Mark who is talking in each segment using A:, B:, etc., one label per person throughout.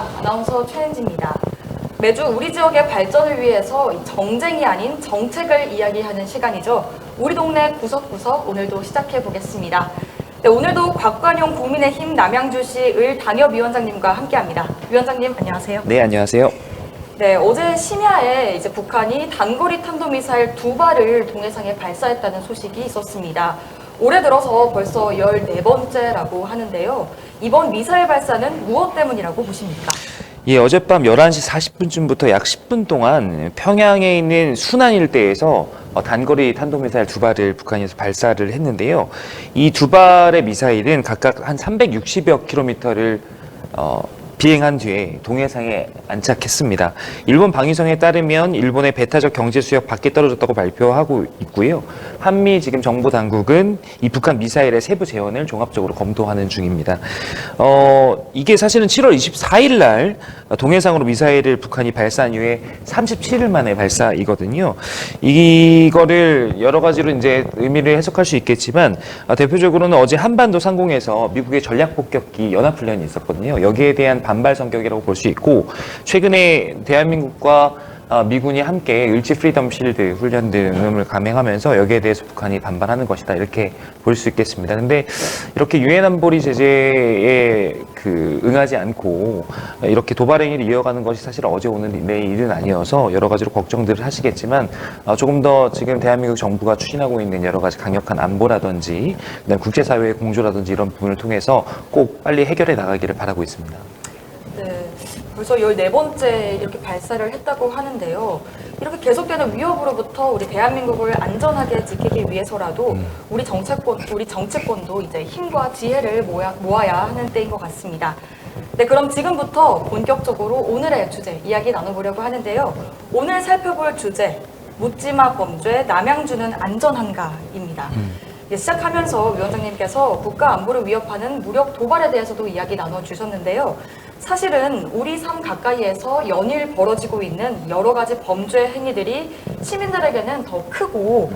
A: 안녕하십니까. 아나운서 최은지입니다. 매주 우리 지역의 발전을 위해서 정쟁이 아닌 정책을 이야기하는 시간이죠. 우리 동네 구석구석 오늘도 시작해 보겠습니다. 네, 오늘도 곽관용 국민의힘 남양주시 을 당협위원장님과 함께합니다. 위원장님 안녕하세요.
B: 네, 안녕하세요.
A: 네, 어제 심야에 북한이 단거리 탄도미사일 2발을 동해상에 발사했다는 소식이 있었습니다. 올해 들어서 벌써 14번째라고 하는데요. 이번 미사일 발사는 무엇 때문이라고 보십니까?
B: 예, 어젯밤 11시 40분쯤부터 약 10분 동안 평양에 있는 순안 일대에서 단거리 탄도미사일 2발을 북한에서 발사를 했는데요. 이 2발의 미사일은 각각 한 360여 킬로미터를 비행한 뒤에 동해상에 안착했습니다. 일본 방위성에 따르면 일본의 배타적 경제 수역 밖에 떨어졌다고 발표하고 있고요. 한미 지금 정보 당국은 이 북한 미사일의 세부 재원을 종합적으로 검토하는 중입니다. 이게 사실은 7월 24일 날 동해상으로 미사일을 북한이 발사한 이후에 37일 만에 발사이거든요. 이거를 여러 가지로 이제 의미를 해석할 수 있겠지만 대표적으로는 어제 한반도 상공에서 미국의 전략 폭격기 연합훈련이 있었거든요. 여기에 대한 반발 성격이라고 볼 수 있고, 최근에 대한민국과 미군이 함께 을지 프리덤 실드 훈련 등을 감행하면서 여기에 대해서 북한이 반발하는 것이다, 이렇게 볼 수 있겠습니다. 근데 이렇게 유엔 안보리 제재에 응하지 않고 이렇게 도발 행위를 이어가는 것이 사실 어제 오늘 내일 일은 아니어서 여러 가지로 걱정들을 하시겠지만, 조금 더 지금 대한민국 정부가 추진하고 있는 여러 가지 강력한 안보라든지 그다음 국제사회의 공조라든지 이런 부분을 통해서 꼭 빨리 해결해 나가기를 바라고 있습니다.
A: 네, 벌써 14번째 이렇게 발사를 했다고 하는데요. 이렇게 계속되는 위협으로부터 우리 대한민국을 안전하게 지키기 위해서라도 우리 정치권도 이제 힘과 지혜를 모아야 하는 때인 것 같습니다. 네, 그럼 지금부터 본격적으로 오늘의 주제 이야기 나눠보려고 하는데요. 오늘 살펴볼 주제, 묻지마 범죄, 남양주는 안전한가입니다. 시작하면서 위원장님께서 국가 안보를 위협하는 무력 도발에 대해서도 이야기 나눠주셨는데요. 사실은 우리 삶 가까이에서 연일 벌어지고 있는 여러 가지 범죄 행위들이 시민들에게는 더 크고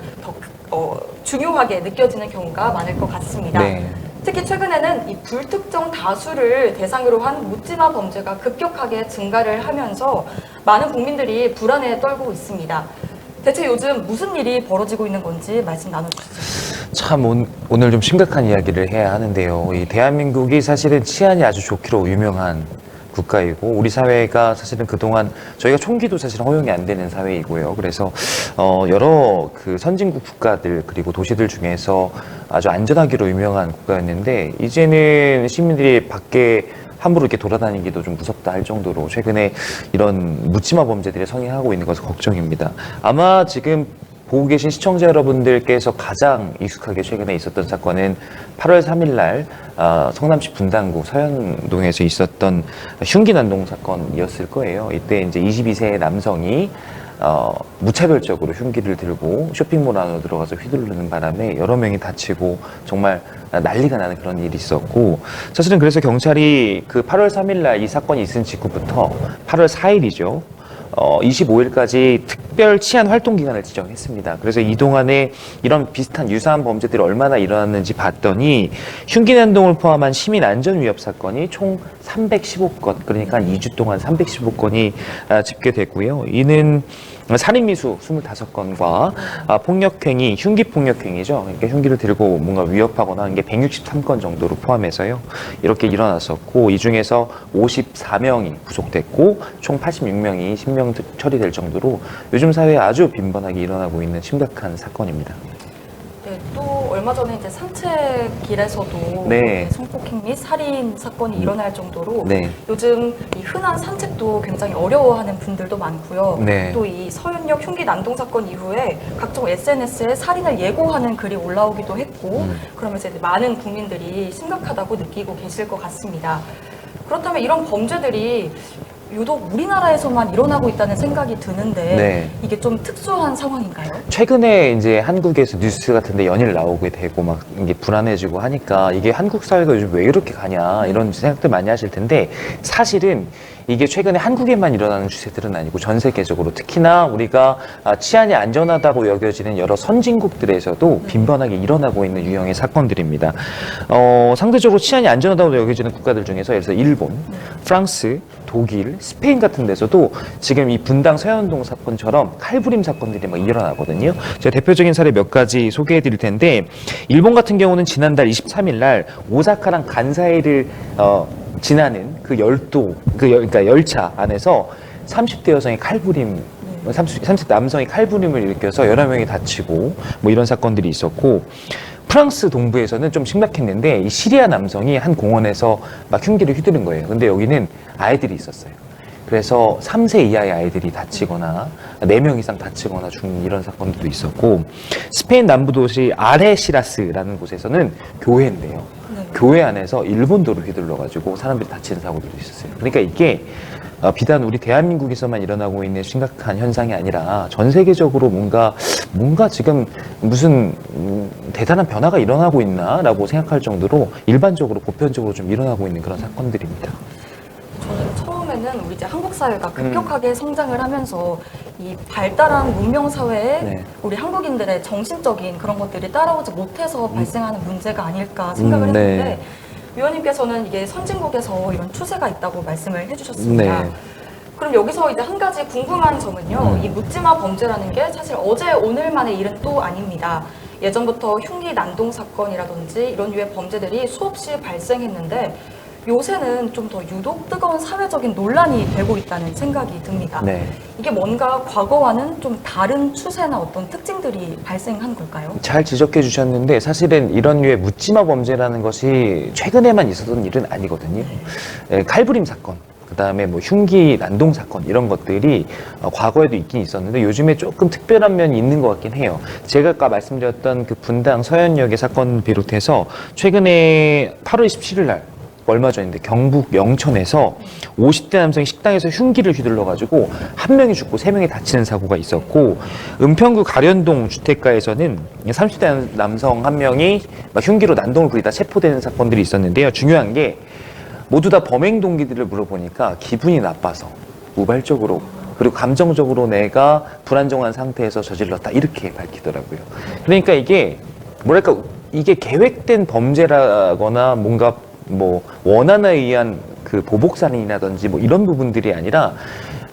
A: 더 중요하게 느껴지는 경우가 많을 것 같습니다.
B: 네.
A: 특히 최근에는 이 불특정 다수를 대상으로 한 묻지마 범죄가 급격하게 증가를 하면서 많은 국민들이 불안에 떨고 있습니다. 대체 요즘 무슨 일이 벌어지고 있는 건지 말씀 나눠주시죠.
B: 참 오늘 좀 심각한 이야기를 해야 하는데요. 이 대한민국이 사실은 치안이 아주 좋기로 유명한 국가이고, 우리 사회가 사실은 그동안 저희가 총기도 사실 허용이 안 되는 사회이고요. 그래서 여러 선진국 국가들 그리고 도시들 중에서 아주 안전하기로 유명한 국가였는데, 이제는 시민들이 밖에 함부로 이렇게 돌아다니기도 좀 무섭다 할 정도로 최근에 이런 묻지마 범죄들이 성행하고 있는 것은 걱정입니다. 아마 지금 보고 계신 시청자 여러분들께서 가장 익숙하게 최근에 있었던 사건은 8월 3일 날 성남시 분당구 서현동에서 있었던 흉기 난동 사건이었을 거예요. 이때 이제 22세의 남성이 무차별적으로 흉기를 들고 쇼핑몰 안으로 들어가서 휘두르는 바람에 여러 명이 다치고 정말 난리가 나는 그런 일이 있었고, 사실은 그래서 경찰이 8월 3일 날 이 사건이 있은 직후부터 8월 4일이죠. 25일까지 특별 치안 활동 기간을 지정했습니다. 그래서 이 동안에 이런 비슷한 유사한 범죄들이 얼마나 일어났는지 봤더니 흉기 난동을 포함한 시민 안전 위협 사건이 총 315건, 그러니까 한 2주 동안 315건이 집계됐고요. 이는 살인미수 25건과 폭력행위, 흉기폭력행위죠. 그러니까 흉기를 들고 뭔가 위협하거나 하는 게 163건 정도로 포함해서요. 이렇게 일어났었고, 이 중에서 54명이 구속됐고 총 86명이 신명 처리될 정도로 요즘 사회에 아주 빈번하게 일어나고 있는 심각한 사건입니다.
A: 네, 또 얼마 전에 이제 산책길에서도
B: 네.
A: 성폭행 및 살인 사건이 일어날 정도로
B: 네.
A: 요즘 이 흔한 산책도 굉장히 어려워하는 분들도 많고요.
B: 네.
A: 또 이 서현역 흉기 난동 사건 이후에 각종 SNS에 살인을 예고하는 글이 올라오기도 했고, 그러면서 이제 많은 국민들이 심각하다고 느끼고 계실 것 같습니다. 그렇다면 이런 범죄들이 유독 우리나라에서만 일어나고 있다는 생각이 드는데,
B: 네.
A: 이게 좀 특수한 상황인가요?
B: 최근에 이제 한국에서 뉴스 같은데 연일 나오게 되고 막 이게 불안해지고 하니까 이게 한국 사회가 요즘 왜 이렇게 가냐 이런 생각들 많이 하실 텐데, 사실은 이게 최근에 한국에만 일어나는 추세들은 아니고 전 세계적으로 특히나 우리가 치안이 안전하다고 여겨지는 여러 선진국들에서도 빈번하게 일어나고 있는 유형의 사건들입니다. 상대적으로 치안이 안전하다고 여겨지는 국가들 중에서 예를 들어 일본, 프랑스, 독일, 스페인 같은 데서도 지금 이 분당 서현동 사건처럼 칼부림 사건들이 막 일어나거든요. 제가 대표적인 사례 몇 가지 소개해 드릴 텐데, 일본 같은 경우는 지난달 23일 날 오사카랑 간사이를 지나는 그 그러니까 열차 안에서 30대 여성이 칼부림 30대 남성이 칼부림을 일으켜서 여러 명이 다치고 뭐 이런 사건들이 있었고, 프랑스 동부에서는 좀 심각했는데 이 시리아 남성이 한 공원에서 막 흉기를 휘두른 거예요. 근데 여기는 아이들이 있었어요. 그래서 3세 이하의 아이들이 다치거나 4명 이상 다치거나 죽는 이런 사건들도 있었고, 스페인 남부 도시 아레시라스라는 곳에서는 교회인데요. 교회 안에서 일본도를 휘둘러가지고 사람들이 다치는 사고들도 있었어요. 그러니까 이게 비단 우리 대한민국에서만 일어나고 있는 심각한 현상이 아니라 전 세계적으로 뭔가 지금 무슨 대단한 변화가 일어나고 있나라고 생각할 정도로 일반적으로 보편적으로 좀 일어나고 있는 그런 사건들입니다.
A: 저는 처음에는 우리 이제 한국 사회가 급격하게 성장을 하면서 이 발달한 문명 사회에
B: 네.
A: 우리 한국인들의 정신적인 그런 것들이 따라오지 못해서 발생하는 문제가 아닐까 생각을
B: 네.
A: 했는데, 위원님께서는 이게 선진국에서 이런 추세가 있다고 말씀을 해주셨습니다.
B: 네.
A: 그럼 여기서 이제 한 가지 궁금한 점은요, 이 묻지마 범죄라는 게 사실 어제 오늘만의 일은 또 아닙니다. 예전부터 흉기 난동 사건이라든지 이런 유의 범죄들이 수없이 발생했는데, 요새는 좀 더 유독 뜨거운 사회적인 논란이 되고 있다는 생각이 듭니다.
B: 네.
A: 이게 뭔가 과거와는 좀 다른 추세나 어떤 특징들이 발생한 걸까요?
B: 잘 지적해 주셨는데, 사실은 이런 류의 묻지마 범죄라는 것이 최근에만 있었던 일은 아니거든요. 칼부림 사건, 그다음에 뭐 흉기 난동 사건 이런 것들이 과거에도 있긴 있었는데 요즘에 조금 특별한 면이 있는 것 같긴 해요. 제가 아까 말씀드렸던 그 분당 서현역의 사건 비롯해서 최근에 8월 27일 날 얼마 전인데 경북 영천에서 50대 남성이 식당에서 흉기를 휘둘러가지고 한 명이 죽고 3명이 다치는 사고가 있었고, 은평구 가련동 주택가에서는 30대 남성 한 명이 막 흉기로 난동을 부리다 체포되는 사건들이 있었는데요. 중요한 게 모두 다 범행 동기들을 물어보니까 기분이 나빠서, 우발적으로, 그리고 감정적으로 내가 불안정한 상태에서 저질렀다 이렇게 밝히더라고요. 그러니까 이게 뭐랄까, 이게 계획된 범죄라거나 뭔가 뭐 원한에 의한 그 보복살인이라든지 뭐 이런 부분들이 아니라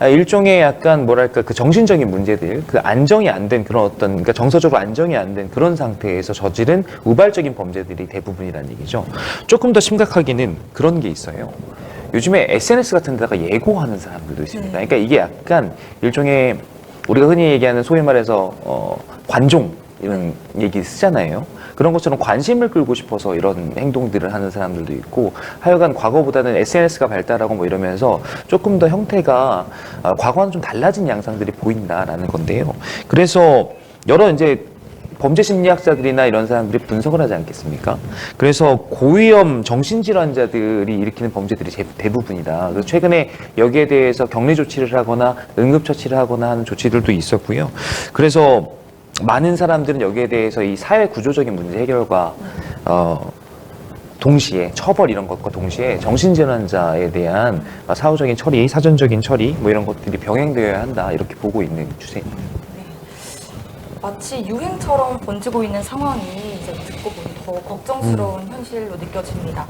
B: 일종의 약간 뭐랄까 그 정신적인 문제들, 그 안정이 안 된 그런 어떤, 그러니까 정서적으로 안정이 안 된 그런 상태에서 저지른 우발적인 범죄들이 대부분이라는 얘기죠. 조금 더 심각하게는 그런 게 있어요. 요즘에 SNS 같은 데다가 예고하는 사람들도 있습니다. 그러니까 이게 약간 일종의 우리가 흔히 얘기하는 소위 말해서 관종 이런 얘기 쓰잖아요. 그런 것처럼 관심을 끌고 싶어서 이런 행동들을 하는 사람들도 있고, 하여간 과거보다는 SNS가 발달하고 뭐 이러면서 조금 더 형태가 과거와는 좀 달라진 양상들이 보인다라는 건데요. 그래서 여러 이제 범죄 심리학자들이나 이런 사람들이 분석을 하지 않겠습니까? 그래서 고위험 정신질환자들이 일으키는 범죄들이 대부분이다. 그래서 최근에 여기에 대해서 격리 조치를 하거나 응급처치를 하거나 하는 조치들도 있었고요. 그래서 많은 사람들은 여기에 대해서 이 사회 구조적인 문제 해결과 동시에 처벌 이런 것과 동시에 정신질환자에 대한 사후적인 처리, 사전적인 처리 뭐 이런 것들이 병행되어야 한다 이렇게 보고 있는 추세입니다.
A: 마치 유행처럼 번지고 있는 상황이 이제 듣고 보니 더 걱정스러운 현실로 느껴집니다.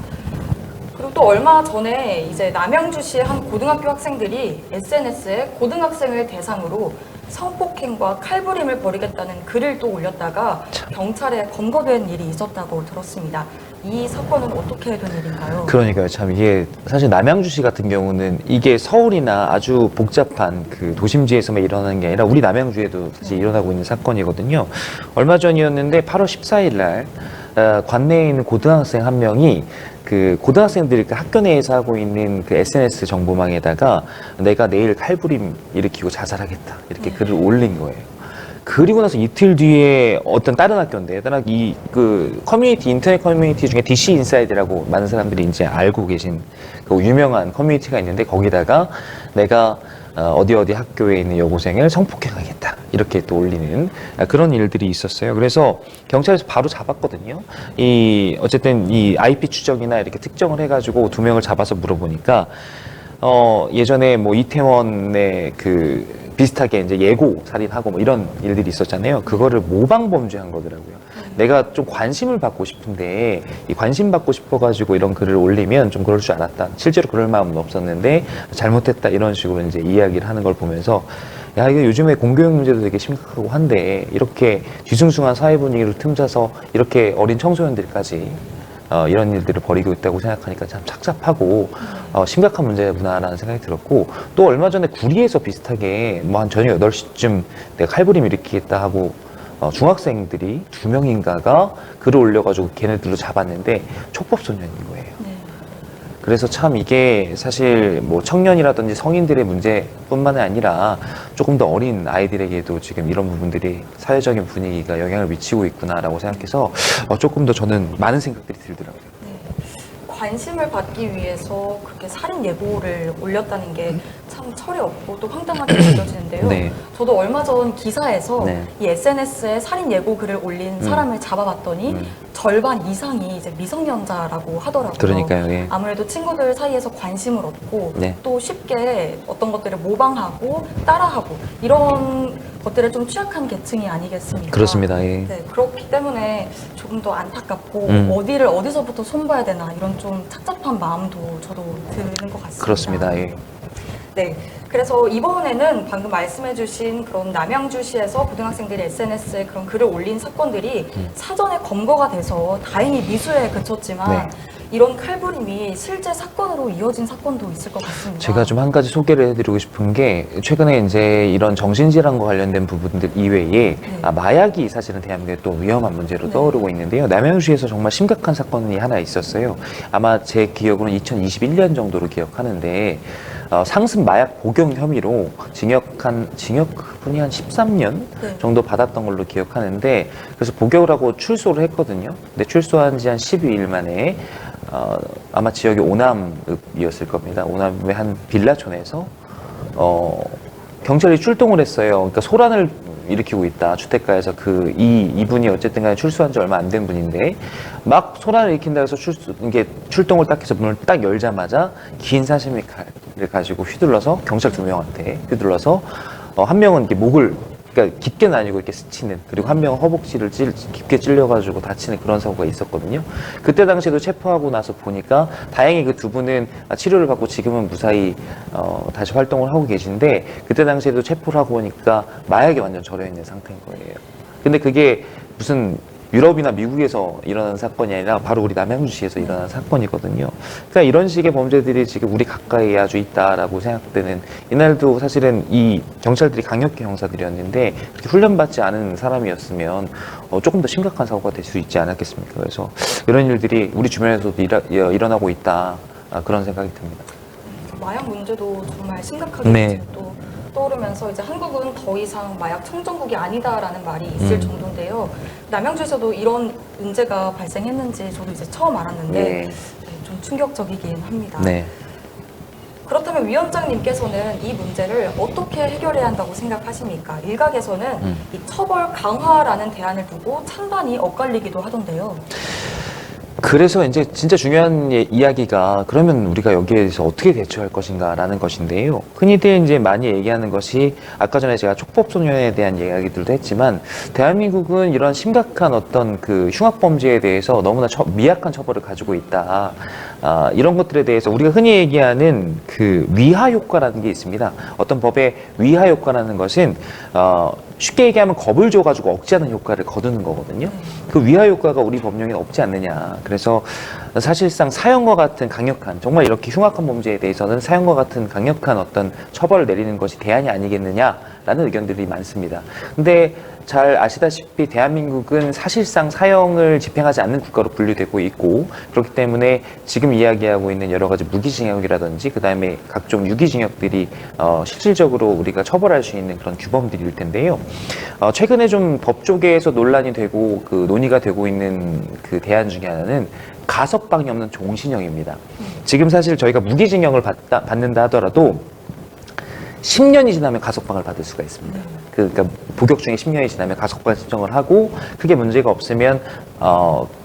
A: 그리고 또 얼마 전에 이제 남양주시의 한 고등학교 학생들이 SNS에 고등학생을 대상으로 성폭행과 칼부림을 벌이겠다는 글을 또 올렸다가 경찰에 검거된 일이 있었다고 들었습니다. 이 사건은 어떻게 된 일인가요?
B: 그러니까요. 참 이게 사실 남양주시 같은 경우는 이게 서울이나 아주 복잡한 그 도심지에서만 일어나는 게 아니라 우리 남양주에도 사실 일어나고 있는 사건이거든요. 얼마 전이었는데 8월 14일 날 관내에 있는 고등학생 한 명이 그 고등학생들이 그 학교 내에서 하고 있는 그 SNS 정보망에다가 내가 내일 칼부림 일으키고 자살하겠다 이렇게 글을 올린 거예요. 그리고 나서 이틀 뒤에 어떤 다른 학교인데, 이 그 커뮤니티, 인터넷 커뮤니티 중에 DC 인사이드라고 많은 사람들이 이제 알고 계신 그 유명한 커뮤니티가 있는데, 거기다가 내가 어디 학교에 있는 여고생을 성폭행하겠다 이렇게 또 올리는 그런 일들이 있었어요. 그래서 경찰에서 바로 잡았거든요. 어쨌든 이 IP 추적이나 이렇게 특정을 해가지고 2명을 잡아서 물어보니까 예전에 뭐 이태원의 그 비슷하게 이제 예고 살인하고 뭐 이런 일들이 있었잖아요. 그거를 모방 범죄한 거더라고요. 내가 좀 관심을 받고 싶은데 이 관심 받고 싶어가지고 이런 글을 올리면 좀 그럴 줄 알았다. 실제로 그럴 마음은 없었는데 잘못했다 이런 식으로 이제 이야기를 하는 걸 보면서 야, 이거 요즘에 공교육 문제도 되게 심각하고 한데 이렇게 뒤숭숭한 사회 분위기를 틈타서 이렇게 어린 청소년들까지 이런 일들을 벌이고 있다고 생각하니까 참 착잡하고 심각한 문제구나라는 생각이 들었고, 또 얼마 전에 구리에서 비슷하게 뭐 한 저녁 8시쯤 내가 칼부림 일으키겠다 하고 중학생들이 2명인가가 글을 올려가지고 걔네들로 잡았는데 촉법소년인 거예요. 그래서 참 이게 사실 뭐 청년이라든지 성인들의 문제뿐만 아니라 조금 더 어린 아이들에게도 지금 이런 부분들이 사회적인 분위기가 영향을 미치고 있구나라고 생각해서 조금 더 저는 많은 생각들이 들더라고요.
A: 관심을 받기 위해서 그렇게 살인 예고를 올렸다는 게 참 철이 없고 또 황당하게 느껴지는데요.
B: 네.
A: 저도 얼마 전 기사에서
B: 네.
A: 이 SNS에 살인 예고 글을 올린 사람을 잡아봤더니 절반 이상이 이제 미성년자라고 하더라고요.
B: 그러니까요. 예.
A: 아무래도 친구들 사이에서 관심을 얻고
B: 네.
A: 또 쉽게 어떤 것들을 모방하고 따라하고 이런 것들에 좀 취약한 계층이 아니겠습니까?
B: 그렇습니다. 예.
A: 네, 그렇기 때문에 조금 더 안타깝고 어디서부터 손봐야 되나 이런 좀 착잡한 마음도 저도 드는 것 같습니다.
B: 그렇습니다. 예.
A: 네, 그래서 이번에는 방금 말씀해주신 그런 남양주시에서 고등학생들이 SNS에 그런 글을 올린 사건들이 사전에 검거가 돼서 다행히 미수에 그쳤지만
B: 네.
A: 이런 칼부림이 실제 사건으로 이어진 사건도 있을 것 같습니다.
B: 제가 좀 한 가지 소개를 해드리고 싶은 게, 최근에 이제 이런 정신질환과 관련된 부분들 이외에 마약이 사실은 대한민국에 또 위험한 문제로 떠오르고 있는데요. 남양주에서 정말 심각한 사건이 하나 있었어요. 아마 제 기억으로는 2021년 정도로 기억하는데 상습 마약 복용 혐의로 징역 그분이 한 13년 정도 받았던 걸로 기억하는데, 그래서 복역을 하고 출소를 했거든요. 근데 출소한 지 한 12일 만에 아마 지역이 오남읍이었을 겁니다. 오남읍의 한 빌라촌에서 경찰이 출동을 했어요. 그러니까 소란을 일으키고 있다. 주택가에서 이분이 어쨌든 간에 출소한 지 얼마 안 된 분인데 막 소란을 일으킨다 해서 이게 출동을 딱 해서 문을 딱 열자마자 긴 사시미 칼을 가지고 휘둘러서 경찰 2명한테 휘둘러서 한 명은 이렇게 목을, 그러니까 깊게는 아니고 이렇게 스치는, 그리고 한 명은 허벅지를 깊게 찔려가지고 다치는 그런 사고가 있었거든요. 그때 당시에도 체포하고 나서 보니까 다행히 그 두 분은 치료를 받고 지금은 무사히 다시 활동을 하고 계신데, 그때 당시에도 체포를 하고 보니까 마약에 완전 절여 있는 상태인 거예요. 근데 그게 무슨 유럽이나 미국에서 일어난 사건이 아니라 바로 우리 남양주시에서 일어난 사건이거든요. 그러니까 이런 식의 범죄들이 지금 우리 가까이에 아주 있다라고 생각되는, 이날도 사실은 이 경찰들이 강력계 형사들이었는데 그렇게 훈련받지 않은 사람이었으면 조금 더 심각한 사고가 될 수 있지 않았겠습니까? 그래서 이런 일들이 우리 주변에서도 일어나고 있다, 그런 생각이 듭니다.
A: 마약 문제도 정말 심각하게
B: 네.
A: 또 떠오르면서 이제 한국은 더 이상 마약 청정국이 아니다라는 말이 있을 정도인데요. 남양주에서도 이런 문제가 발생했는지 저도 이제 처음 알았는데
B: 네.
A: 좀 충격적이긴 합니다.
B: 네.
A: 그렇다면 위원장님께서는 이 문제를 어떻게 해결해야 한다고 생각하십니까? 일각에서는 이 처벌 강화라는 대안을 두고 찬반이 엇갈리기도 하던데요.
B: 그래서 이제 진짜 중요한 이야기가, 그러면 우리가 여기에 대해서 어떻게 대처할 것인가라는 것인데요. 흔히들 이제 많이 얘기하는 것이, 아까 전에 제가 촉법소년에 대한 이야기들도 했지만, 대한민국은 이런 심각한 어떤 그 흉악범죄에 대해서 너무나 미약한 처벌을 가지고 있다. 이런 것들에 대해서 우리가 흔히 얘기하는 그 위하 효과라는 게 있습니다. 어떤 법의 위하 효과라는 것은 쉽게 얘기하면 겁을 줘가지고 억제하는 효과를 거두는 거거든요. 그 위하 효과가 우리 법령에 없지 않느냐. 그래서 사실상 사형과 같은 강력한, 정말 이렇게 흉악한 범죄에 대해서는 사형과 같은 강력한 어떤 처벌을 내리는 것이 대안이 아니겠느냐라는 의견들이 많습니다. 근데 잘 아시다시피 대한민국은 사실상 사형을 집행하지 않는 국가로 분류되고 있고, 그렇기 때문에 지금 이야기하고 있는 여러 가지 무기징역이라든지 그 다음에 각종 유기징역들이 실질적으로 우리가 처벌할 수 있는 그런 규범들일 텐데요. 최근에 좀 법조계에서 논란이 되고 그 논의가 되고 있는 그 대안 중에 하나는 가석방이 없는 종신형입니다. 지금 사실 저희가 무기징역을 받는다 하더라도 10년이 지나면 가석방을 받을 수가 있습니다. 그러니까 복역 중에 10년이 지나면 가석방 신청을 하고 크게 문제가 없으면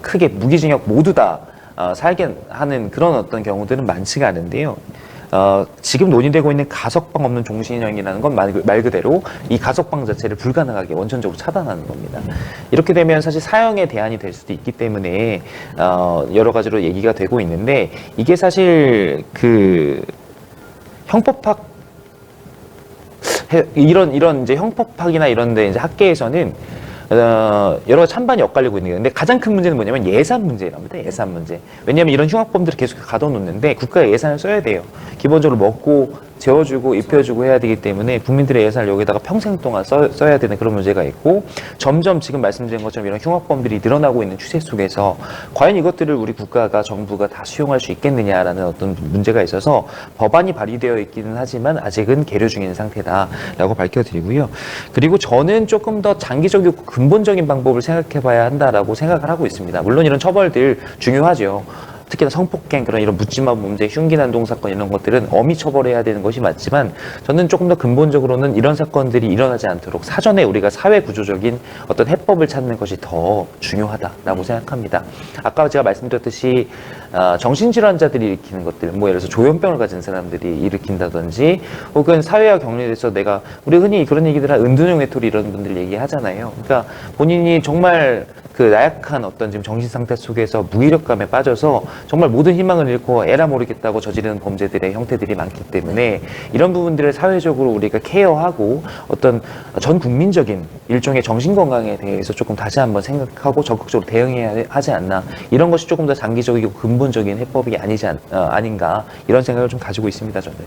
B: 크게 무기징역 모두 다 살게 하는 그런 어떤 경우들은 많지가 않은데요. 지금 논의되고 있는 가석방 없는 종신형이라는 건 말 그대로 이 가석방 자체를 불가능하게 원천적으로 차단하는 겁니다. 이렇게 되면 사실 사형의 대안이 될 수도 있기 때문에 여러 가지로 얘기가 되고 있는데 이게 사실 그 형법학 이런 이제 형법학이나 이런데 이제 학계에서는 여러 찬반이 엇갈리고 있는 게 근데 가장 큰 문제는 뭐냐면 예산 문제랍니다. 예산 문제. 왜냐하면 이런 흉악범들을 계속 가둬놓는데 국가가 예산을 써야 돼요. 기본적으로 먹고 재워주고 입혀주고 해야 되기 때문에 국민들의 예산을 여기다가 평생 동안 써야 되는 그런 문제가 있고 점점 지금 말씀드린 것처럼 이런 흉악범들이 늘어나고 있는 추세 속에서 과연 이것들을 우리 국가가 정부가 다 수용할 수 있겠느냐라는 어떤 문제가 있어서 법안이 발의되어 있기는 하지만 아직은 계류 중인 상태다라고 밝혀드리고요. 그리고 저는 조금 더 장기적이고 근본적인 방법을 생각해 봐야 한다라고 생각을 하고 있습니다. 물론 이런 처벌들 중요하죠. 특히나 성폭행 그런 이런 묻지마 범죄, 흉기 난동 사건 이런 것들은 엄히 처벌해야 되는 것이 맞지만 저는 조금 더 근본적으로는 이런 사건들이 일어나지 않도록 사전에 우리가 사회 구조적인 어떤 해법을 찾는 것이 더 중요하다라고 생각합니다. 아까 제가 말씀드렸듯이 정신질환자들이 일으키는 것들, 뭐 예를 들어서 조현병을 가진 사람들이 일으킨다든지 혹은 사회와 격리돼서 우리 흔히 그런 얘기들 은둔형 외톨이 이런 분들 얘기하잖아요. 그러니까 본인이 정말 그 나약한 어떤 지금 정신 상태 속에서 무기력감에 빠져서 정말 모든 희망을 잃고 에라 모르겠다고 저지르는 범죄들의 형태들이 많기 때문에 이런 부분들을 사회적으로 우리가 케어하고 어떤 전 국민적인 일종의 정신 건강에 대해서 조금 다시 한번 생각하고 적극적으로 대응해야 하지 않나 이런 것이 조금 더 장기적이고 근본적인 해법이 아닌가 이런 생각을 좀 가지고 있습니다. 저는.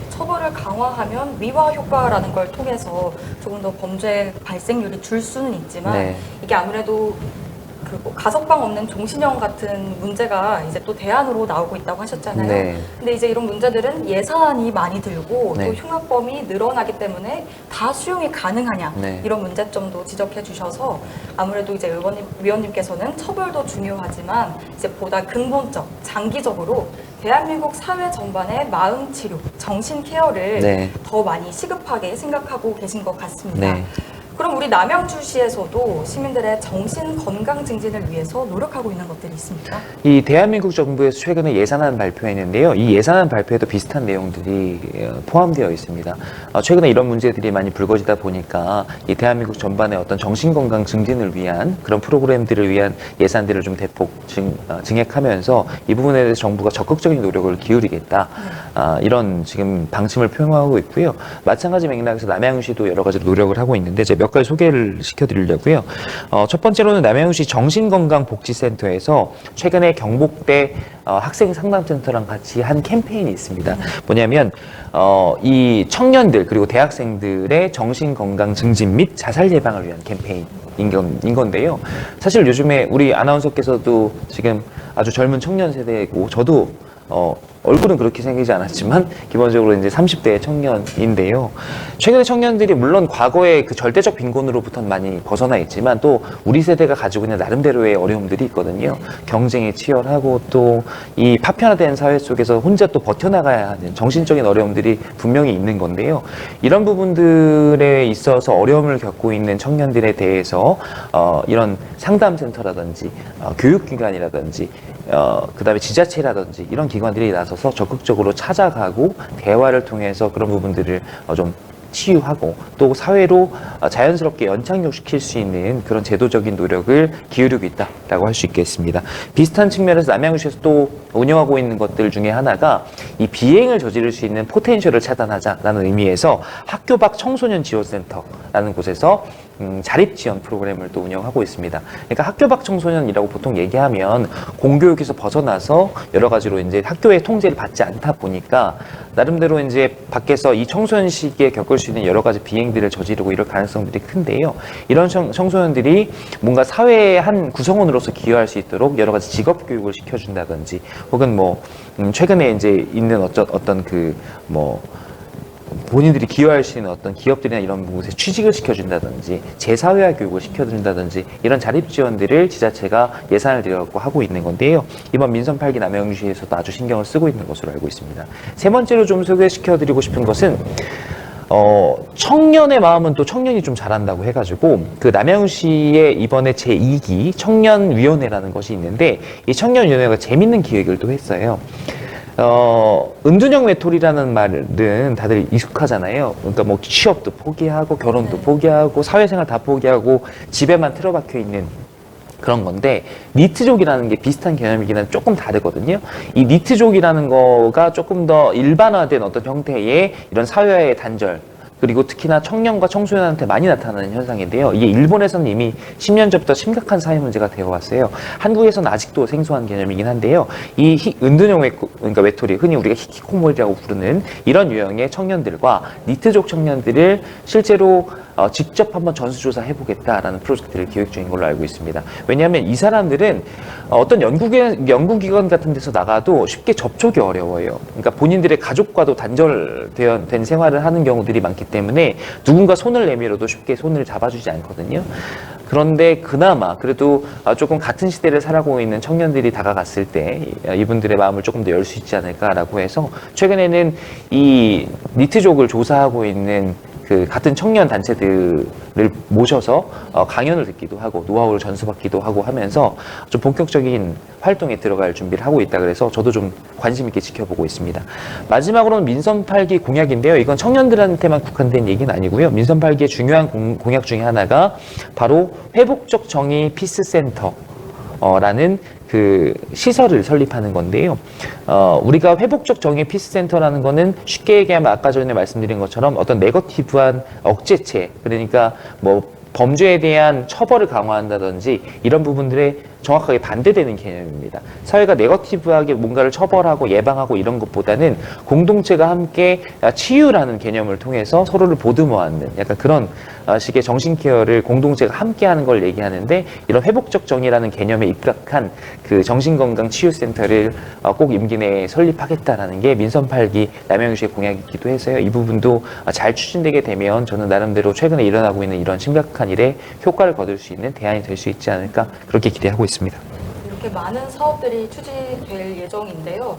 A: 처벌을 강화하면 미화 효과라는 걸 통해서 조금 더 범죄 발생률이 줄 수는 있지만
B: 네.
A: 이게 아무래도 뭐 가석방 없는 종신형 같은 문제가 이제 또 대안으로 나오고 있다고 하셨잖아요.
B: 네.
A: 근데 이제 이런 문제들은 예산이 많이 들고
B: 네.
A: 또 흉악범이 늘어나기 때문에 다 수용이 가능하냐
B: 네.
A: 이런 문제점도 지적해 주셔서 아무래도 이제 위원님께서는 처벌도 중요하지만 이제 보다 근본적, 장기적으로 대한민국 사회 전반의 마음 치료, 정신 케어를
B: 네.
A: 더 많이 시급하게 생각하고 계신 것 같습니다.
B: 네.
A: 그럼 우리 남양주시에서도 시민들의 정신 건강 증진을 위해서 노력하고 있는 것들이 있습니까?
B: 이 대한민국 정부에서 최근에 예산안 발표했는데요. 이 예산안 발표에도 비슷한 내용들이 포함되어 있습니다. 최근에 이런 문제들이 많이 불거지다 보니까 이 대한민국 전반의 어떤 정신건강 증진을 위한 그런 프로그램들을 위한 예산들을 좀 대폭 증액하면서 이 부분에 대해서 정부가 적극적인 노력을 기울이겠다. 이런 지금 방침을 표명하고 있고요. 마찬가지 맥락에서 남양주시도 여러 가지 노력을 하고 있는데 제가 몇 가지 소개를 시켜드리려고요. 첫 번째로는 남양주시 정신건강복지센터에서 최근에 경복대 학생 상담센터랑 같이 한 캠페인이 있습니다. 뭐냐면 이 청년들 그리고 대학생들의 정신건강 증진 및 자살 예방을 위한 캠페인인 건데요. 사실 요즘에 우리 아나운서께서도 지금 아주 젊은 청년 세대이고 저도 얼굴은 그렇게 생기지 않았지만 기본적으로 이제 30대 청년인데요. 최근에 청년들이 물론 과거의 그 절대적 빈곤으로부터는 많이 벗어나 있지만 또 우리 세대가 가지고 있는 나름대로의 어려움들이 있거든요. 경쟁이 치열하고 또 이 파편화된 사회 속에서 혼자 또 버텨나가야 하는 정신적인 어려움들이 분명히 있는 건데요. 이런 부분들에 있어서 어려움을 겪고 있는 청년들에 대해서 이런 상담센터라든지 교육기관이라든지 그다음에 지자체라든지 이런 기관들이 나서서 적극적으로 찾아가고 대화를 통해서 그런 부분들을 좀 치유하고 또 사회로 자연스럽게 연착륙시킬 수 있는 그런 제도적인 노력을 기울이고 있다라고 할 수 있겠습니다. 비슷한 측면에서 남양주시에서 또 운영하고 있는 것들 중에 하나가 이 비행을 저지를 수 있는 포텐셜을 차단하자라는 의미에서 학교 밖 청소년 지원센터라는 곳에서 자립 지원 프로그램을 또 운영하고 있습니다. 그러니까 학교 밖 청소년이라고 보통 얘기하면 공교육에서 벗어나서 여러 가지로 이제 학교의 통제를 받지 않다 보니까 나름대로 이제 밖에서 이 청소년 시기에 겪을 수 있는 여러 가지 비행들을 저지르고 이럴 가능성들이 큰데요. 이런 청소년들이 뭔가 사회의 한 구성원으로서 기여할 수 있도록 여러 가지 직업 교육을 시켜준다든지 혹은 뭐 최근에 이제 있는 어떤 그 뭐 본인들이 기여할 수 있는 어떤 기업들이나 이런 곳에 취직을 시켜준다든지 재사회화 교육을 시켜준다든지 이런 자립 지원들을 지자체가 예산을 들여갖고 하고 있는 건데요. 이번 민선 8기 남양주시에서도 아주 신경을 쓰고 있는 것으로 알고 있습니다. 세 번째로 좀 소개시켜드리고 싶은 것은 청년의 마음은 또 청년이 좀 잘한다고 해가지고 그 남양주시에 이번에 제2기 청년위원회라는 것이 있는데 이 청년위원회가 재밌는 기획을 또 했어요. 은둔형 외톨이라는 말은 다들 익숙하잖아요. 그러니까 뭐 취업도 포기하고 결혼도 포기하고 사회생활 다 포기하고 집에만 틀어박혀 있는 그런 건데, 니트족이라는 게 비슷한 개념이기는 조금 다르거든요. 이 니트족이라는 거가 조금 더 일반화된 어떤 형태의 이런 사회의 단절, 그리고 특히나 청년과 청소년한테 많이 나타나는 현상인데요. 이게 일본에서는 이미 10년 전부터 심각한 사회 문제가 되어 왔어요. 한국에서는 아직도 생소한 개념이긴 한데요. 이 은둔형 그러니까 외톨이, 흔히 우리가 히키코모리라고 부르는 이런 유형의 청년들과 니트족 청년들을 실제로 직접 한번 전수조사 해보겠다라는 프로젝트를 기획 중인 걸로 알고 있습니다. 왜냐하면 이 사람들은 어떤 연구기관 같은 데서 나가도 쉽게 접촉이 어려워요. 그러니까 본인들의 가족과도 단절된 생활을 하는 경우들이 많기 때문에 누군가 손을 내밀어도 쉽게 손을 잡아주지 않거든요. 그런데 그나마 그래도 조금 같은 시대를 살아가고 있는 청년들이 다가갔을 때 이분들의 마음을 조금 더 열 수 있지 않을까라고 해서 최근에는 이 니트족을 조사하고 있는 그 같은 청년 단체들을 모셔서 강연을 듣기도 하고 노하우를 전수받기도 하고 하면서 좀 본격적인 활동에 들어갈 준비를 하고 있다 그래서 저도 좀 관심 있게 지켜보고 있습니다. 마지막으로는 민선 8기 공약인데요. 이건 청년들한테만 국한된 얘기는 아니고요. 민선 8기의 중요한 공약 중에 하나가 바로 회복적 정의 피스센터 라는 그 시설을 설립하는 건데요. 우리가 회복적 정의 피스센터라는 거는 쉽게 얘기하면 아까 전에 말씀드린 것처럼 어떤 네거티브한 억제체, 그러니까 뭐 범죄에 대한 처벌을 강화한다든지 이런 부분들에 정확하게 반대되는 개념입니다. 사회가 네거티브하게 뭔가를 처벌하고 예방하고 이런 것보다는 공동체가 함께 치유라는 개념을 통해서 서로를 보듬어안는 약간 그런 식의 정신케어를 공동체가 함께 하는 걸 얘기하는데, 이런 회복적 정의라는 개념에 입각한 그 정신건강치유센터를 꼭 임기 내에 설립하겠다라는 게 민선 8기 남양주시의 공약이기도 해서요. 이 부분도 잘 추진되게 되면 저는 나름대로 최근에 일어나고 있는 이런 심각한 일에 효과를 거둘 수 있는 대안이 될 수 있지 않을까, 그렇게 기대하고 있습니다.
A: 이렇게 많은 사업들이 추진될 예정인데요.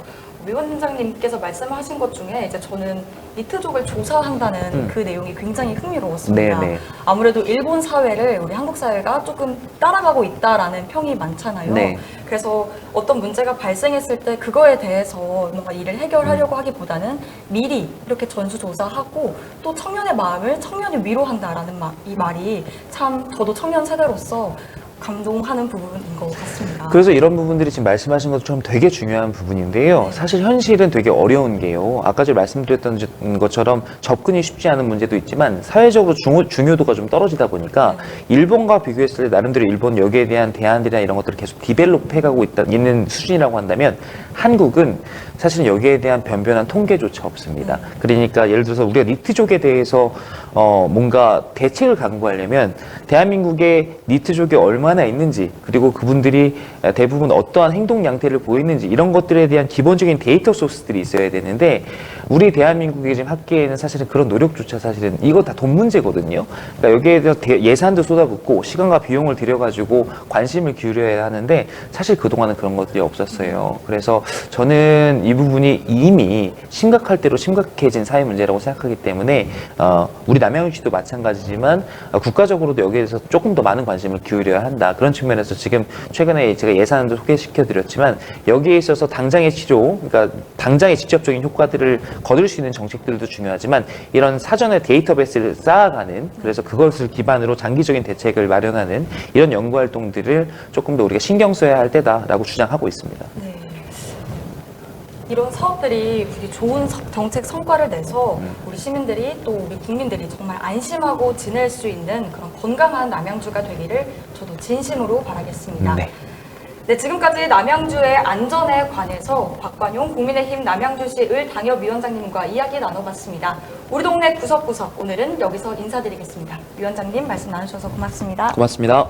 A: 위원장님께서 말씀하신 것 중에 이제 저는 니트족을 조사한다는 그 내용이 굉장히 흥미로웠습니다.
B: 네네.
A: 아무래도 일본 사회를 우리 한국 사회가 조금 따라가고 있다라는 평이 많잖아요.
B: 네.
A: 그래서 어떤 문제가 발생했을 때 그거에 대해서 뭔가 일을 해결하려고 하기보다는 미리 이렇게 전수조사하고 또 청년의 마음을 청년이 위로한다라는 이 말이 참 저도 청년 세대로서 감동하는 부분인 것 같습니다.
B: 그래서 이런 부분들이 지금 말씀하신 것처럼 되게 중요한 부분인데요. 사실 현실은 되게 어려운 게요. 아까 전에 말씀드렸던 것처럼 접근이 쉽지 않은 문제도 있지만 사회적으로 중요도가 좀 떨어지다 보니까 일본과 비교했을 때 나름대로 일본 여기에 대한 대안들이나 이런 것들을 계속 디벨롭 해가고 있는 수준이라고 한다면, 한국은 사실은 여기에 대한 변변한 통계조차 없습니다. 그러니까 예를 들어서 우리가 니트족에 대해서 뭔가 대책을 강구하려면 대한민국의 니트족이 얼마나 있는지, 그리고 그분들이 대부분 어떠한 행동 양태를 보이는지 이런 것들에 대한 기본적인 데이터 소스들이 있어야 되는데, 우리 대한민국의 지금 학계에는 사실은 그런 노력조차 사실은 이거 다 돈 문제거든요. 그러니까 여기에 대해서 예산도 쏟아붓고 시간과 비용을 들여가지고 관심을 기울여야 하는데 사실 그동안은 그런 것들이 없었어요. 그래서 저는 이 부분이 이미 심각할 대로 심각해진 사회 문제라고 생각하기 때문에 우리 남양주시도 마찬가지지만 국가적으로도 여기에 대해서 조금 더 많은 관심을 기울여야 한다. 그런 측면에서 지금 최근에 제가 예산도 소개시켜드렸지만 여기에 있어서 당장의 치료, 그러니까 당장의 직접적인 효과들을 거둘 수 있는 정책들도 중요하지만 이런 사전에 데이터베이스를 쌓아가는, 그래서 그것을 기반으로 장기적인 대책을 마련하는 이런 연구 활동들을 조금 더 우리가 신경 써야 할 때다라고 주장하고 있습니다.
A: 네. 이런 사업들이 우리 좋은 정책 성과를 내서 우리 시민들이 또 우리 국민들이 정말 안심하고 지낼 수 있는 그런 건강한 남양주가 되기를 저도 진심으로 바라겠습니다.
B: 네.
A: 네, 지금까지 남양주의 안전에 관해서 박관용 국민의힘 남양주시 을당협위원장님과 이야기 나눠봤습니다. 우리 동네 구석구석 오늘은 여기서 인사드리겠습니다. 위원장님 말씀 나누셔서 고맙습니다.
B: 고맙습니다.